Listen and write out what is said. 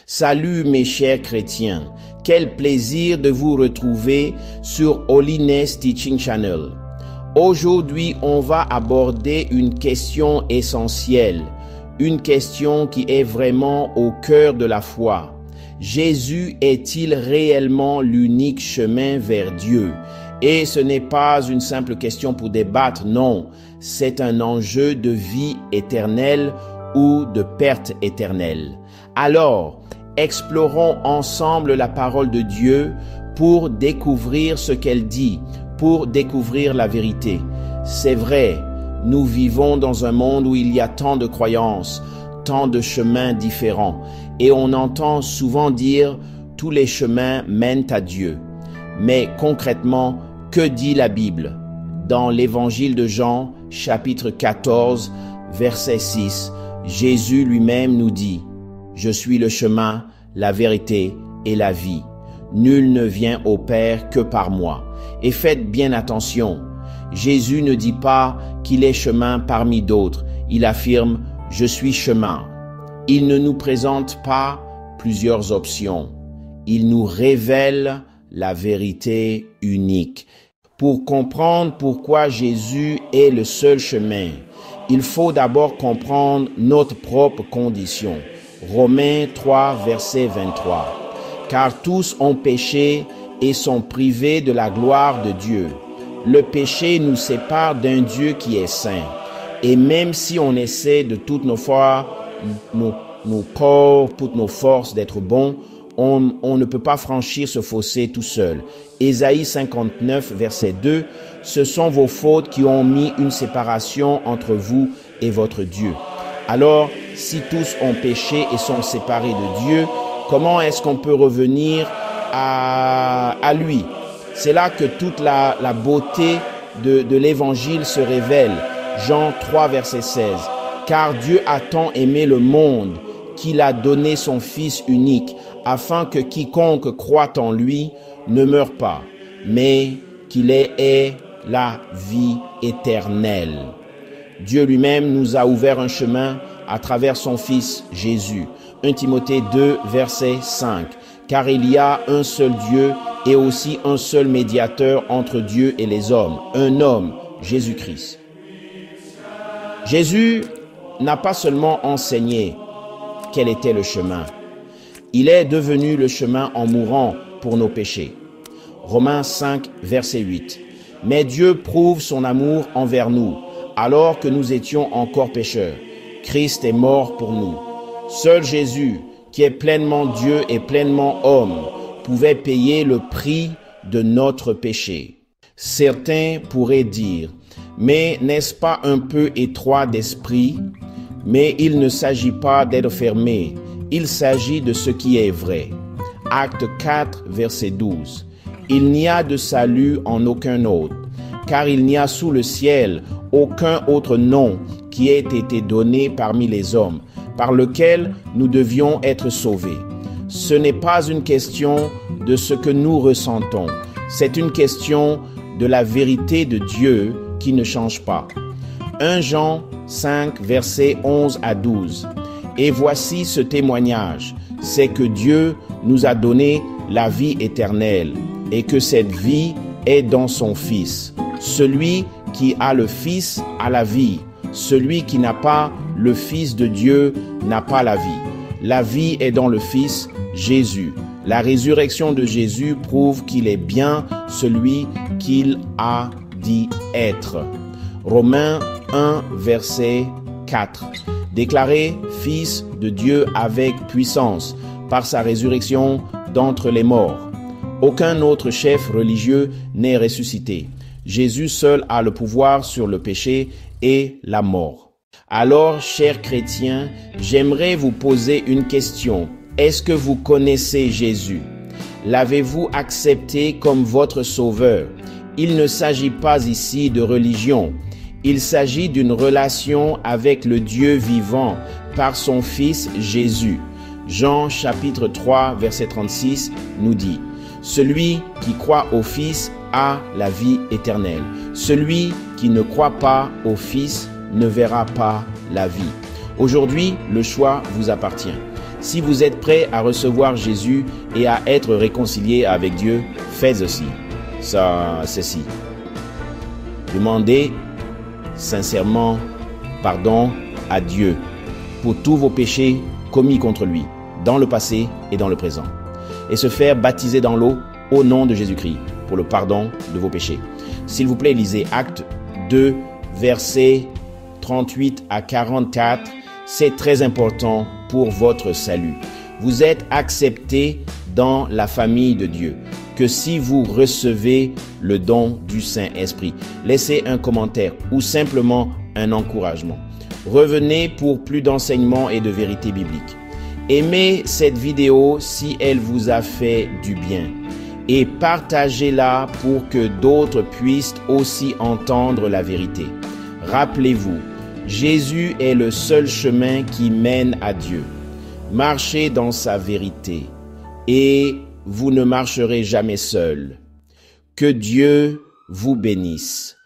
Salut mes chers chrétiens, quel plaisir de vous retrouver sur Holiness Teaching Channel. Aujourd'hui, on va aborder une question essentielle, une question qui est vraiment au cœur de la foi. Jésus est-il réellement l'unique chemin vers Dieu? Et ce n'est pas une simple question pour débattre, non, c'est un enjeu de vie éternelle ou de perte éternelle. Alors, explorons ensemble la parole de Dieu pour découvrir ce qu'elle dit, pour découvrir la vérité. C'est vrai, nous vivons dans un monde où il y a tant de croyances, tant de chemins différents, et on entend souvent dire « tous les chemins mènent à Dieu ». Mais concrètement, que dit la Bible? Dans l'évangile de Jean, chapitre 14, verset 6, Jésus lui-même nous dit « Je suis le chemin, la vérité et la vie. Nul ne vient au Père que par moi. » Et faites bien attention, Jésus ne dit pas qu'il est chemin parmi d'autres. Il affirme « Je suis chemin ». Il ne nous présente pas plusieurs options. Il nous révèle la vérité unique. Pour comprendre pourquoi Jésus est le seul chemin, il faut d'abord comprendre notre propre condition. Romains 3, verset 23. Car tous ont péché et sont privés de la gloire de Dieu. Le péché nous sépare d'un Dieu qui est saint. Et même si on essaie de toutes nos forces, nos corps, toutes nos forces d'être bons, on ne peut pas franchir ce fossé tout seul. Ésaïe 59, verset 2, ce sont vos fautes qui ont mis une séparation entre vous et votre Dieu. Alors, si tous ont péché et sont séparés de Dieu, comment est-ce qu'on peut revenir à lui? C'est là que toute la beauté de l'évangile se révèle. Jean 3, verset 16. Car Dieu a tant aimé le monde qu'il a donné son Fils unique, afin que quiconque croit en lui ne meure pas, mais qu'il ait la vie éternelle. Dieu lui-même nous a ouvert un chemin à travers son Fils Jésus. 1 Timothée 2, verset 5. Car il y a un seul Dieu et aussi un seul médiateur entre Dieu et les hommes, un homme, Jésus-Christ. Jésus n'a pas seulement enseigné quel était le chemin. Il est devenu le chemin en mourant pour nos péchés. Romains 5, verset 8. Mais Dieu prouve son amour envers nous, alors que nous étions encore pécheurs. Christ est mort pour nous. Seul Jésus, qui est pleinement Dieu et pleinement homme, pouvait payer le prix de notre péché. Certains pourraient dire, mais n'est-ce pas un peu étroit d'esprit? Mais il ne s'agit pas d'être fermé, il s'agit de ce qui est vrai. Acte 4, verset 12. Il n'y a de salut en aucun autre, car il n'y a sous le ciel aucun autre nom qui ait été donné parmi les hommes, par lequel nous devions être sauvés. Ce n'est pas une question de ce que nous ressentons, c'est une question de la vérité de Dieu qui ne change pas. 1 Jean 5, versets 11 à 12. Et voici ce témoignage, c'est que Dieu nous a donné la vie éternelle et que cette vie est dans son Fils. Celui qui a le Fils a la vie. Celui qui n'a pas le Fils de Dieu n'a pas la vie. La vie est dans le Fils, Jésus. La résurrection de Jésus prouve qu'il est bien celui qu'il a dit être. Romains 1, verset 4. Déclaré Fils de Dieu avec puissance par sa résurrection d'entre les morts. Aucun autre chef religieux n'est ressuscité. Jésus seul a le pouvoir sur le péché et la mort. Alors, chers chrétiens, j'aimerais vous poser une question. Est-ce que vous connaissez Jésus? L'avez-vous accepté comme votre sauveur? Il ne s'agit pas ici de religion. Il s'agit d'une relation avec le Dieu vivant par son Fils Jésus. Jean chapitre 3 verset 36 nous dit « Celui qui croit au Fils a la vie éternelle. Celui qui ne croit pas au Fils ne verra pas la vie. » Aujourd'hui, le choix vous appartient. Si vous êtes prêt à recevoir Jésus et à être réconcilié avec Dieu, faites aussi. Ceci. Demandez sincèrement pardon à Dieu pour tous vos péchés commis contre lui, dans le passé et dans le présent. Et se faire baptiser dans l'eau au nom de Jésus-Christ pour le pardon de vos péchés. S'il vous plaît, lisez Actes 2, versets 38 à 44. C'est très important pour votre salut. Vous êtes acceptés dans la famille de Dieu que si vous recevez le don du Saint-Esprit. Laissez un commentaire ou simplement un encouragement. Revenez pour plus d'enseignements et de vérités bibliques. Aimez cette vidéo si elle vous a fait du bien et partagez-la pour que d'autres puissent aussi entendre la vérité. Rappelez-vous, Jésus est le seul chemin qui mène à Dieu. Marchez dans sa vérité et vous ne marcherez jamais seul. Que Dieu vous bénisse.